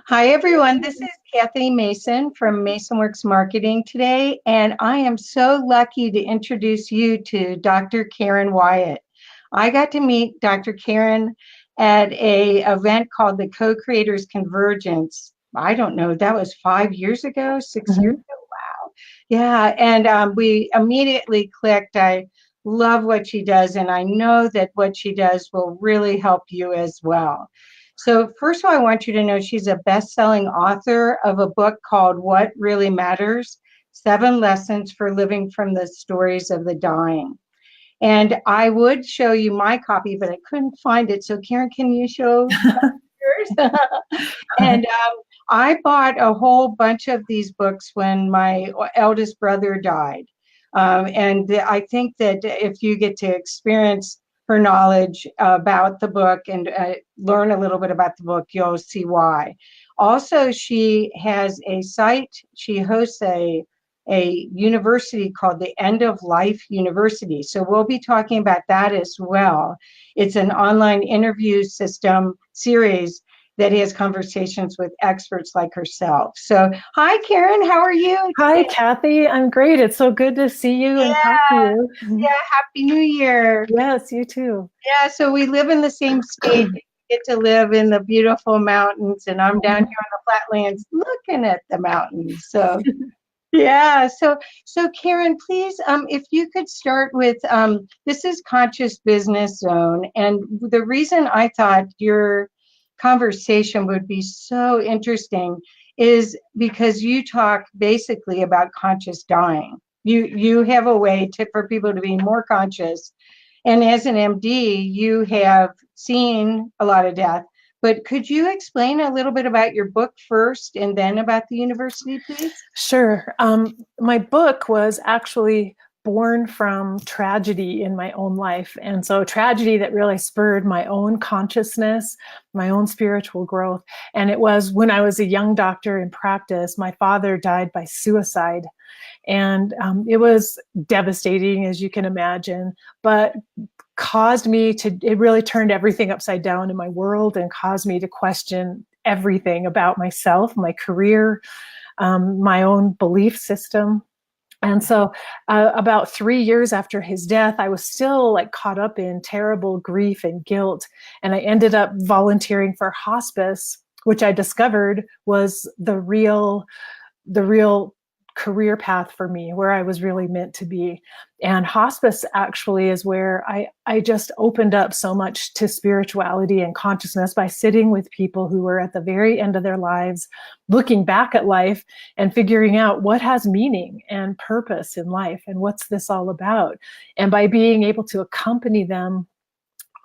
Hi, everyone. This is Kathy Mason from MasonWorks Marketing today, and I am so lucky to introduce you to Dr. Karen Wyatt. I got to meet Dr. Karen at a event called the Co-Creators Convergence. I don't know, that was 5 years ago, 6 years ago. Wow. Yeah, and we immediately clicked. I love what she does, and I know that what she does will really help you as well. So first of all, I want you to know she's a best-selling author of a book called What Really Matters: 7 Lessons for Living from the Stories of the Dying. And I would show you my copy, but I couldn't find it. So Karen, can you show yours? And I bought a whole bunch of these books when my eldest brother died. And I think that if you get to experience her knowledge about the book and learn a little bit about the book, you'll see why. Also, she has a site. She hosts a university called the End of Life University. So we'll be talking about that as well. It's an online interview system series that has conversations with experts like herself. So, hi, Karen, how are you Hi, today? Kathy. I'm great. It's so good to see you and talk to Yeah, you. yeah, Happy New Year. Yes, you too. Yeah, so we live in the same state. We get to live in the beautiful mountains, and I'm down here on the flatlands looking at the mountains. So, yeah, so Karen, please, if you could start with this is Conscious Business Zone, and the reason I thought your conversation would be so interesting is because you talk basically about conscious dying. You have a way to for people to be more conscious, and as an MD, you have seen a lot of death. But could you explain a little bit about your book first and then about the university, please? Sure. My book was actually born from tragedy in my own life. And so, tragedy that really spurred my own consciousness, my own spiritual growth. And it was when I was a young doctor in practice, my father died by suicide. And it was devastating, as you can imagine, but it really turned everything upside down in my world and caused me to question everything about myself, my career, my own belief system. And so about 3 years after his death, I was still like caught up in terrible grief and guilt. And I ended up volunteering for hospice, which I discovered was the real career path for me, where I was really meant to be. And hospice actually is where I just opened up so much to spirituality and consciousness by sitting with people who were at the very end of their lives, looking back at life and figuring out what has meaning and purpose in life and what's this all about. And by being able to accompany them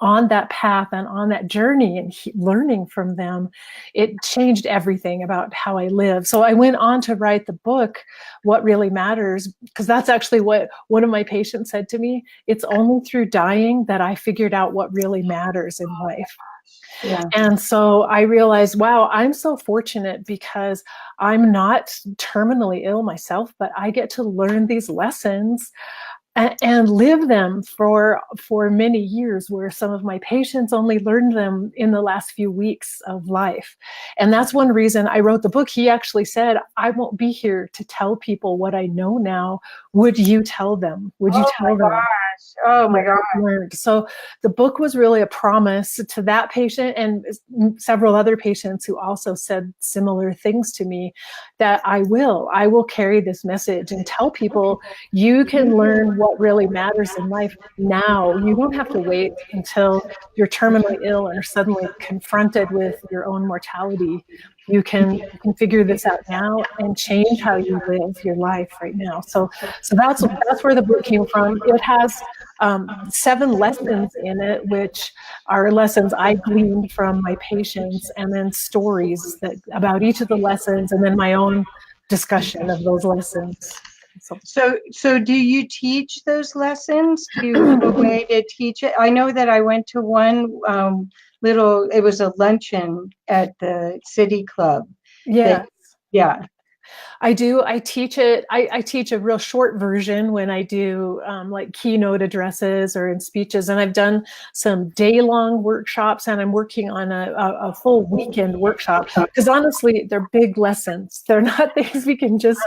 on that path and on that journey and learning from them, it changed everything about how I live. So I went on to write the book, What Really Matters, because that's actually what one of my patients said to me. It's only through dying that I figured out what really matters in life. Yeah. And so I realized, wow, I'm so fortunate because I'm not terminally ill myself, but I get to learn these lessons and live them for many years, where some of my patients only learned them in the last few weeks of life. And that's one reason I wrote the book. He actually said, I won't be here to tell people what I know now. Would you tell them? Would you Oh my tell them gosh. Oh my what gosh. I've learned? So the book was really a promise to that patient and several other patients who also said similar things to me, that I will carry this message and tell people you can learn what really matters in life now. You don't have to wait until you're terminally ill and are suddenly confronted with your own mortality. You can figure this out now and change how you live your life right now. So that's where the book came from. It has 7 lessons in it, which are lessons I gleaned from my patients, and then stories that about each of the lessons, and then my own discussion of those lessons. So do you teach those lessons? Do you have a way to teach it? I know that I went to one it was a luncheon at the city club. Yeah. Yeah. I do. I teach it. I teach a real short version when I do like keynote addresses or in speeches. And I've done some day-long workshops, and I'm working on a full weekend workshop, because honestly, they're big lessons. They're not things we can just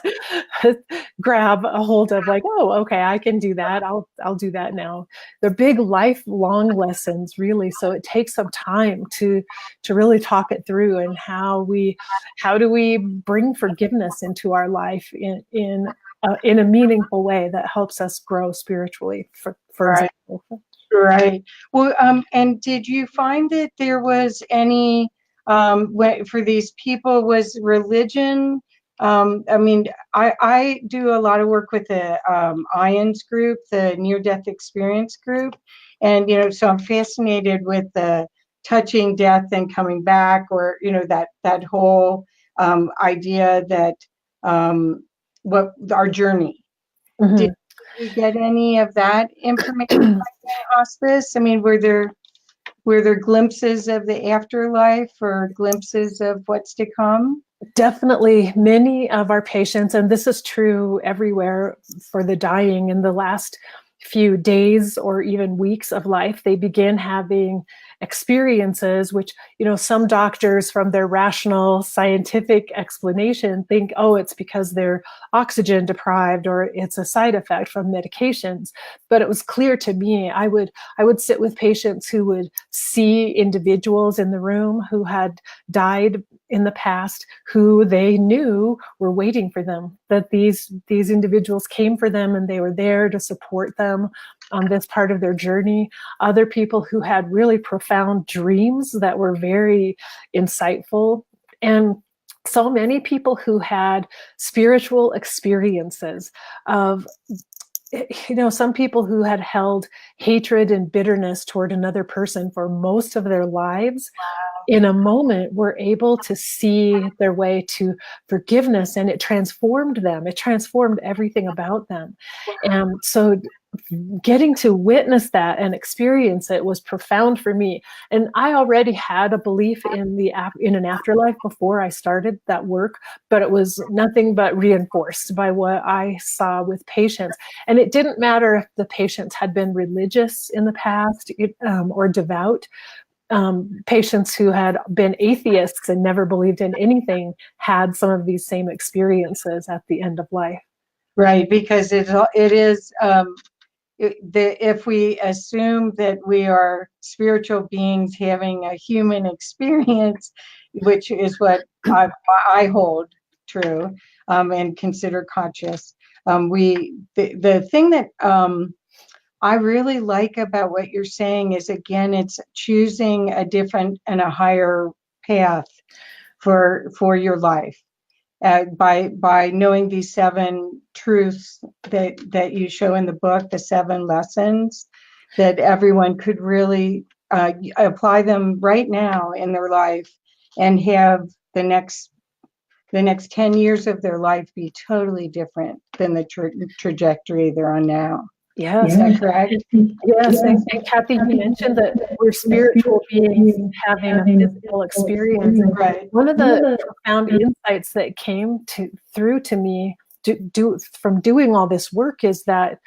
grab a hold of like, oh, okay, I can do that. I'll do that now. They're big lifelong lessons, really. So it takes some time to really talk it through, and how do we bring forgiveness into our life in a meaningful way that helps us grow spiritually, for Right. example. Right. Well, and did you find that there was any, for these people, was religion? I mean, I do a lot of work with the IONS group, the near-death experience group. And, so I'm fascinated with the touching death and coming back, or, that whole idea that what our journey. Mm-hmm. Did you get any of that information in hospice? I mean, were there glimpses of the afterlife, or glimpses of what's to come? Definitely, many of our patients, and this is true everywhere for the dying, in the last few days or even weeks of life, they begin having experiences which, some doctors, from their rational scientific explanation, think, oh, it's because they're oxygen deprived, or it's a side effect from medications. But it was clear to me. I would sit with patients who would see individuals in the room who had died in the past, who they knew were waiting for them, that these individuals came for them, and they were there to support them on this part of their journey. Other people who had really profound dreams that were very insightful, and so many people who had spiritual experiences of, some people who had held hatred and bitterness toward another person for most of their lives, in a moment were able to see their way to forgiveness, and it transformed them. It transformed everything about them. And so getting to witness that and experience it was profound for me. And I already had a belief in an afterlife before I started that work, but it was nothing but reinforced by what I saw with patients. And it didn't matter if the patients had been religious in the past, or devout. Patients who had been atheists and never believed in anything had some of these same experiences at the end of life. Right, because it is, if we assume that we are spiritual beings having a human experience, which is what I hold true, and consider conscious, the thing that I really like about what you're saying is, again, it's choosing a different and a higher path for your life, by knowing these 7 truths that you show in the book, the 7 lessons, that everyone could really apply them right now in their life, and have the next 10 years of their life be totally different than the trajectory they're on now. Yes. Is that correct? Yes. And Kathy, you mentioned that we're spiritual beings having a physical experience. Right. One of the profound insights that came through to me from doing all this work is that,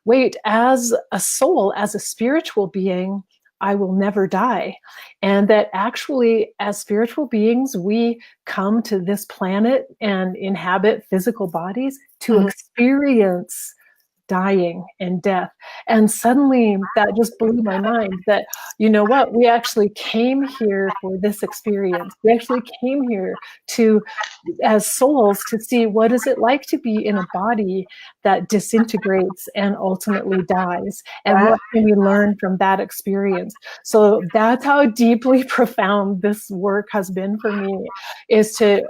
wait, as a soul, as a spiritual being, I will never die. And that actually, as spiritual beings, we come to this planet and inhabit physical bodies to experience dying and death. And suddenly that just blew my mind that, what, we actually came here for this experience. We actually came here as souls, to see what is it like to be in a body that disintegrates and ultimately dies, and what can we learn from that experience. So that's how deeply profound this work has been for me, is to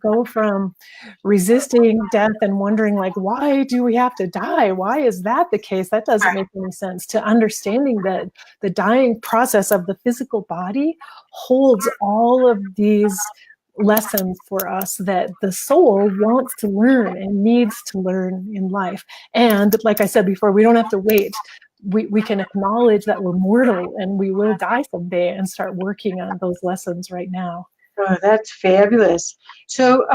go from resisting death and wondering, like, why do we have to die? Why is that the case? That doesn't make any sense. To understanding that the dying process of the physical body holds all of these lessons for us that the soul wants to learn and needs to learn in life. And like I said before, we don't have to wait. We can acknowledge that we're mortal and we will die someday, and start working on those lessons right now. Oh, that's fabulous. So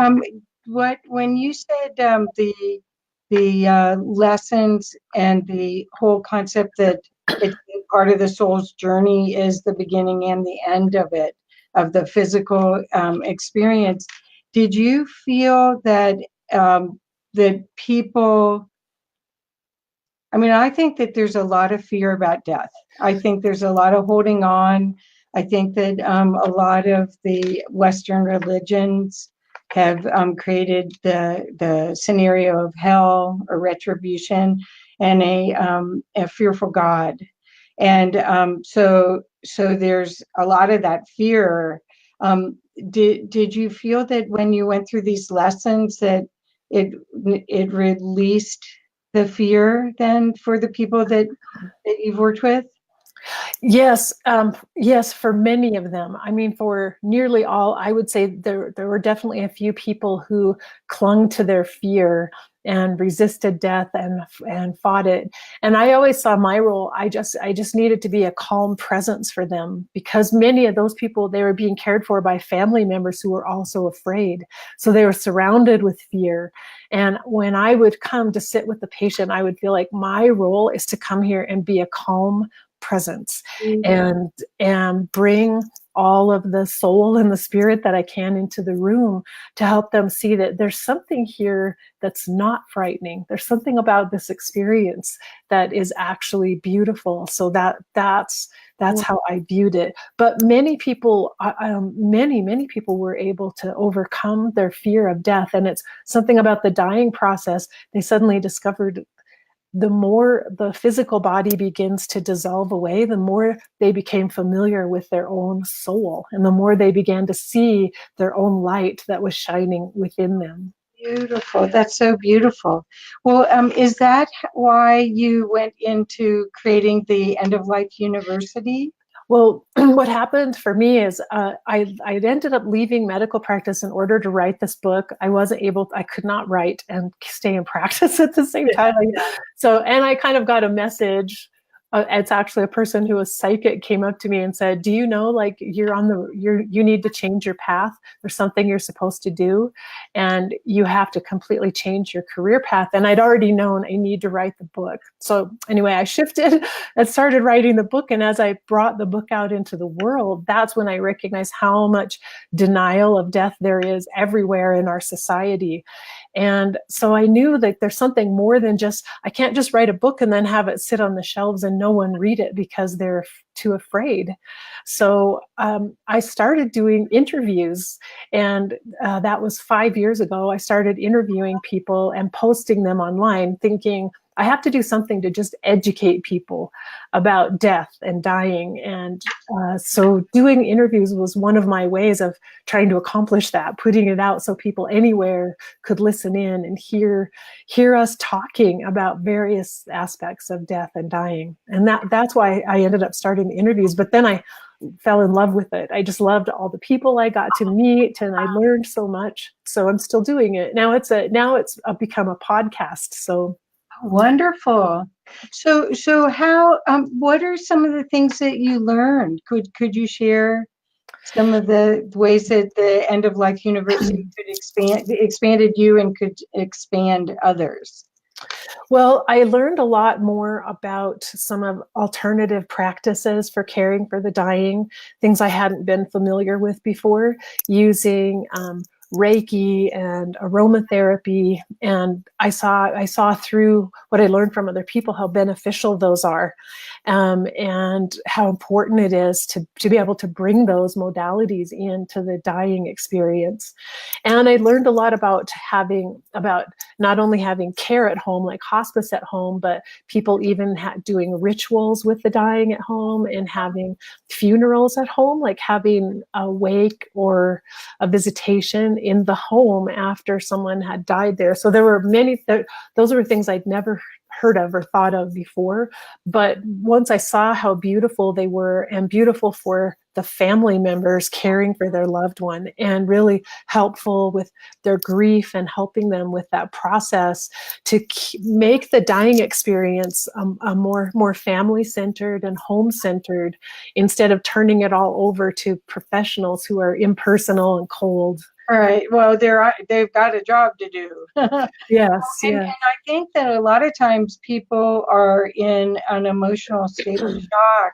when you said the lessons and the whole concept that it's part of the soul's journey is the beginning and the end of it, of the physical experience. Did you feel that that people? I mean, I think that there's a lot of fear about death. I think there's a lot of holding on. I think that a lot of the Western religions have created the scenario of hell or retribution and a fearful God. And so there's a lot of that fear. Did you feel that when you went through these lessons that it released the fear then for the people that you've worked with? Yes, yes, for many of them. I mean, for nearly all, I would say there were definitely a few people who clung to their fear and resisted death and fought it. And I always saw my role. I just needed to be a calm presence for them, because many of those people, they were being cared for by family members who were also afraid. So they were surrounded with fear. And when I would come to sit with the patient, I would feel like my role is to come here and be a calm presence and bring all of the soul and the spirit that I can into the room to help them see that there's something here that's not frightening. There's something about this experience that is actually beautiful. So that's how I viewed it. But many people, many people were able to overcome their fear of death. And it's something about the dying process. They suddenly discovered the more the physical body begins to dissolve away, the more they became familiar with their own soul, and the more they began to see their own light that was shining within them. Beautiful. That's so beautiful. Well, is that why you went into creating the End of Life University? Well, what happened for me is I ended up leaving medical practice in order to write this book. I could not write and stay in practice at the same time. So, and I kind of got a message. It's actually a person who was psychic came up to me and said, do you know, like you need to change your path. There's something you're supposed to do and you have to completely change your career path. And I'd already known I need to write the book. So anyway, I shifted and started writing the book. And as I brought the book out into the world, that's when I recognized how much denial of death there is everywhere in our society. And so I knew that there's something more than just, I can't just write a book and then have it sit on the shelves and no one read it because they're too afraid. So I started doing interviews, and that was 5 years ago. I started interviewing people and posting them online, thinking I have to do something to just educate people about death and dying. And so doing interviews was one of my ways of trying to accomplish that, putting it out so people anywhere could listen in and hear us talking about various aspects of death and dying. And that's why I ended up starting the interviews. But then I fell in love with it. I just loved all the people I got to meet, and I learned so much. So I'm still doing it. Now it's become a podcast. So wonderful. So how? What are some of the things that you learned? Could you share some of the ways that the End of Life University could expanded you and could expand others? Well, I learned a lot more about some of alternative practices for caring for the dying, things I hadn't been familiar with before, using Reiki and aromatherapy. And I saw through what I learned from other people how beneficial those are, and how important it is to be able to bring those modalities into the dying experience. And I learned a lot about not only having care at home, like hospice at home, but people even doing rituals with the dying at home, and having funerals at home, like having a wake or a visitation in the home after someone had died there. So there were many, those were things I'd never heard of or thought of before. But once I saw how beautiful they were, and beautiful for the family members caring for their loved one, and really helpful with their grief and helping them with that process to make the dying experience a more family-centered and home-centered, instead of turning it all over to professionals who are impersonal and cold. All right. Well, they've got a job to do. Yes, And yeah. I think that a lot of times people are in an emotional state of shock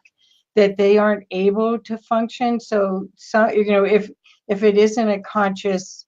that they aren't able to function. So, if it isn't a conscious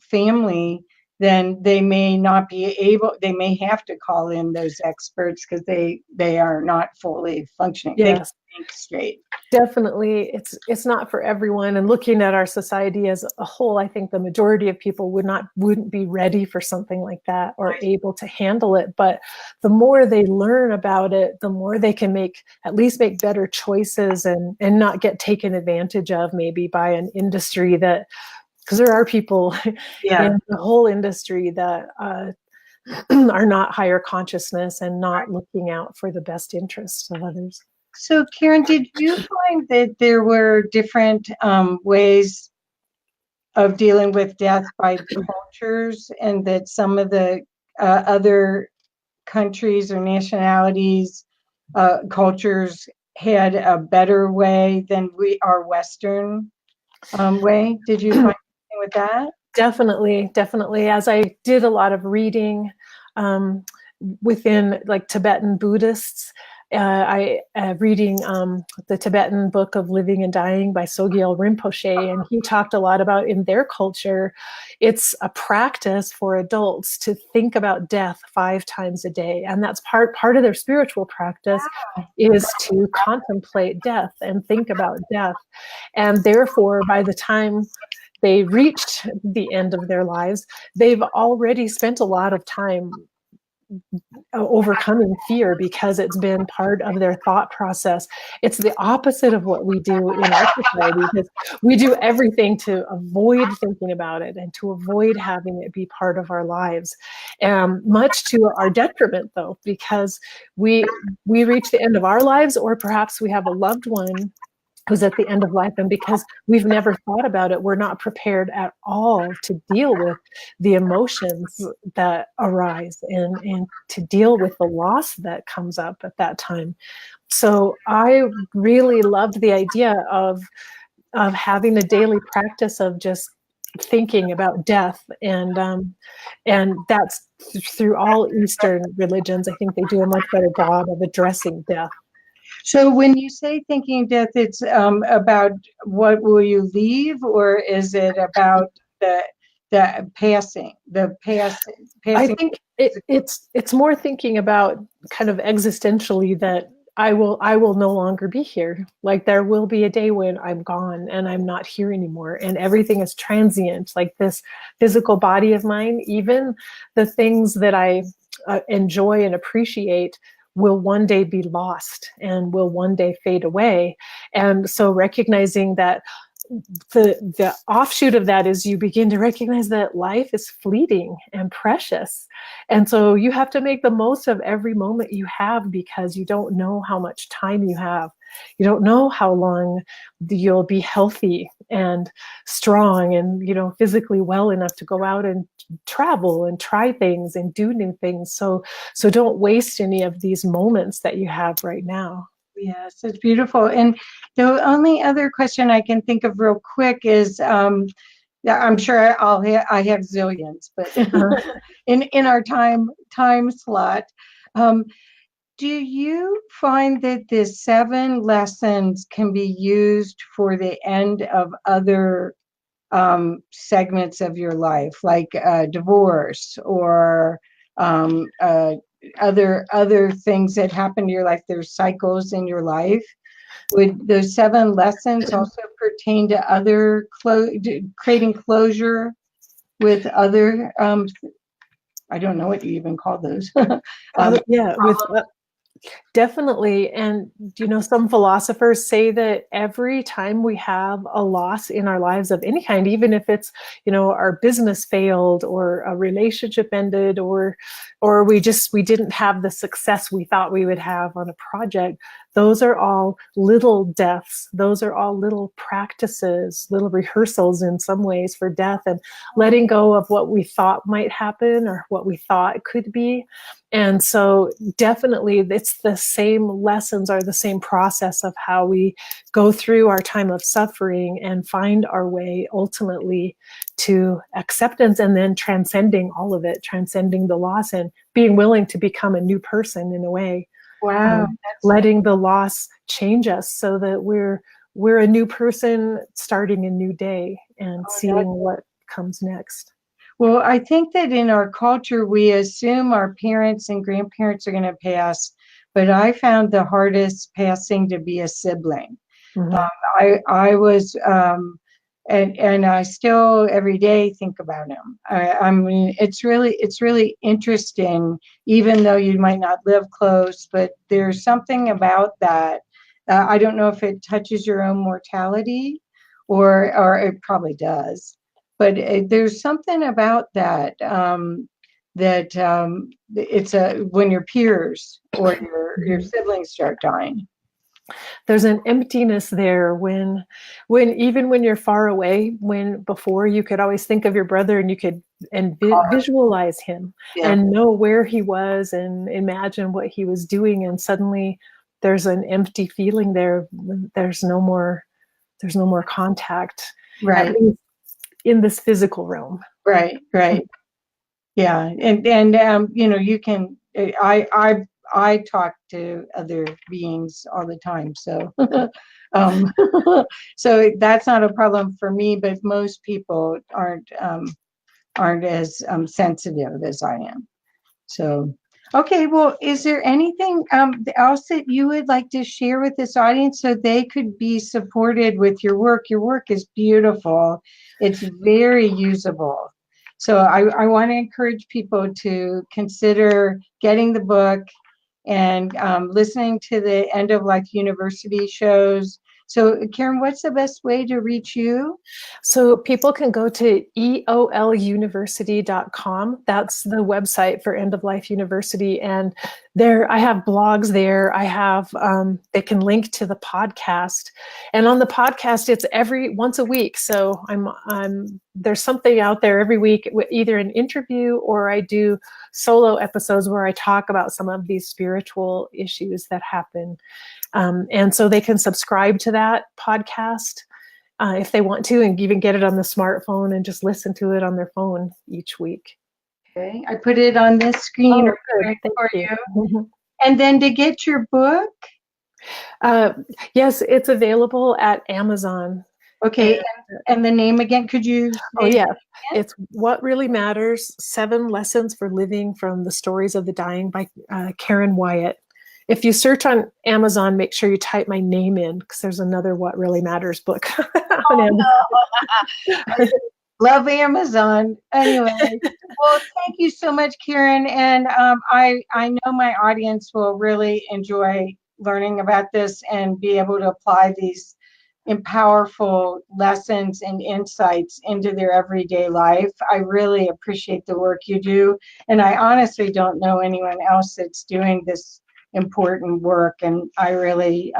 family, then they may not be able. They may have to call in those experts because they are not fully functioning. They can't Yes. think straight. Definitely, it's not for everyone. And looking at our society as a whole, I think the majority of people wouldn't be ready for something like that or able to handle it. But the more they learn about it, the more they can at least make better choices and not get taken advantage of maybe by an industry because there are people in the whole industry that are not higher consciousness and not looking out for the best interests of others. So, Karen, did you find that there were different ways of dealing with death by cultures, and that some of the other countries or nationalities, cultures had a better way than our Western way? Did you find anything with that? Definitely. As I did a lot of reading within like Tibetan Buddhists, I reading the Tibetan book of Living and Dying by Sogyal Rinpoche, and he talked a lot about in their culture, it's a practice for adults to think about death 5 times a day, and that's part of their spiritual practice is to contemplate death and think about death, and therefore by the time they reached the end of their lives, they've already spent a lot of time overcoming fear because it's been part of their thought process. It's the opposite of what we do in our society, because we do everything to avoid thinking about it and to avoid having it be part of our lives, much to our detriment though, because we reach the end of our lives, or perhaps we have a loved one who's at the end of life, and because we've never thought about it, we're not prepared at all to deal with the emotions that arise and to deal with the loss that comes up at that time. So I really loved the idea of having a daily practice of just thinking about death, and that's through all Eastern religions. I think they do a much better job of addressing death. So when you say thinking death, it's about what will you leave, or is it about the passing? I think it's more thinking about kind of existentially that I will no longer be here. Like there will be a day when I'm gone and I'm not here anymore, and everything is transient. Like this physical body of mine, even the things that I enjoy and appreciate will one day be lost and will one day fade away. And so recognizing that the offshoot of that is you begin to recognize that life is fleeting and precious. And so you have to make the most of every moment you have, because you don't know how much time you have. You don't know how long you'll be healthy and strong and, physically well enough to go out and travel and try things and do new things. So don't waste any of these moments that you have right now. Yes, it's beautiful. And the only other question I can think of real quick is, I'm sure I have zillions, but in our time slot, do you find that the 7 lessons can be used for the end of other segments of your life, like divorce or other things that happen to your life? There's cycles in your life. Would those 7 lessons also pertain to other creating closure with other I don't know what you even call those. Definitely. And, some philosophers say that every time we have a loss in our lives of any kind, even if it's, our business failed or a relationship ended, or we didn't have the success we thought we would have on a project, those are all little deaths. Those are all little practices, little rehearsals in some ways for death, and letting go of what we thought might happen or what we thought could be. And so definitely it's the same lessons, are the same process of how we go through our time of suffering and find our way ultimately to acceptance, and then transcending all of it, transcending the loss and being willing to become a new person in a way. Wow. Letting the loss change us so that we're a new person starting a new day and seeing what comes next. Well, I think that in our culture, we assume our parents and grandparents are going to pass, but I found the hardest passing to be a sibling. I was, and I still every day think about him. I mean, it's really interesting, even though you might not live close, but there's something about that. I don't know if it touches your own mortality, or it probably does. But there's something about that, it's when your peers or your siblings start dying. There's an emptiness there when even when you're far away, when before you could always think of your brother and you could visualize him and know where he was and imagine what he was doing, and suddenly there's an empty feeling there. There's no more contact, Right. at least in this physical realm. Right. Yeah. And you can, I talk to other beings all the time. So, so that's not a problem for me, but most people aren't as sensitive as I am. So, okay. Well, is there anything else that you would like to share with this audience so they could be supported with your work? Your work is beautiful. It's very usable. So I want to encourage people to consider getting the book and listening to the End of Life University shows. So Karen, what's the best way to reach you? So people can go to eoluniversity.com. That's the website for End of Life University. And there, I have blogs there. I have, they can link to the podcast. And on the podcast, it's once a week. So there's something out there every week, either an interview or I do solo episodes where I talk about some of these spiritual issues that happen. And so they can subscribe to that podcast if they want to, and even get it on the smartphone and just listen to it on their phone each week. Okay, I put it on this screen for you. And then to get your book? Yes, it's available at Amazon. Okay, and the name again, could you say? Oh, yeah. It's What Really Matters, 7 Lessons for Living from the Stories of the Dying by Karen Wyatt. If you search on Amazon, make sure you type my name in, because there's another What Really Matters book. Love Amazon. Anyway, well, thank you so much, Karen. And I know my audience will really enjoy learning about this and be able to apply these powerful lessons and insights into their everyday life. I really appreciate the work you do. And I honestly don't know anyone else that's doing this important work, and I really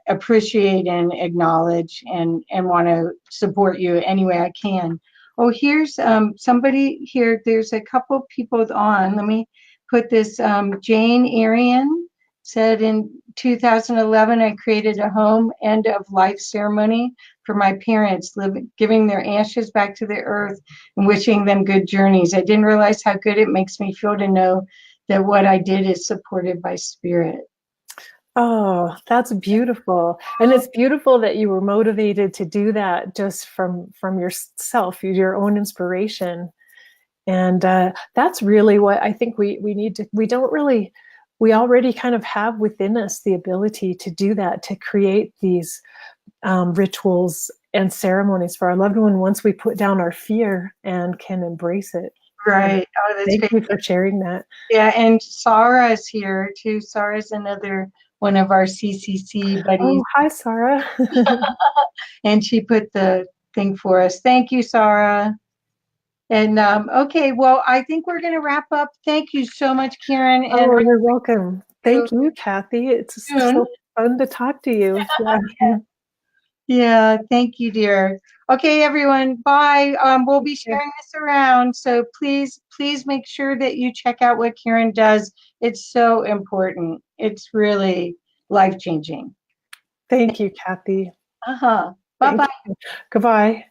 appreciate and acknowledge and want to support you any way I can. Oh, here's somebody here. There's a couple people on. Let me put this. Jane Arian said, in 2011, I created a home end of life ceremony for my parents, giving their ashes back to the earth and wishing them good journeys. I didn't realize how good it makes me feel to know that what I did is supported by spirit. Oh, that's beautiful. And it's beautiful that you were motivated to do that just from yourself, your own inspiration. And that's really what I think we need to, we already kind of have within us the ability to do that, to create these rituals and ceremonies for our loved one once we put down our fear and can embrace it. Right. Oh, that's Thank you for sharing that. Yeah, and Sarah's here too. Sarah's another one of our CCC buddies. Oh, hi, Sarah. And she put the thing for us. Thank you, Sarah. And okay, well, I think we're going to wrap up. Thank you so much, Karen. And you're welcome. Thank you, Kathy. It's so fun to talk to you. Yeah. Yeah, thank you, dear. Okay, everyone, bye. We'll be sharing this around, so please make sure that you check out what Karen does. It's so important. It's really life-changing. Thank you, Kathy. Uh-huh. Thank Bye-bye. you. Goodbye.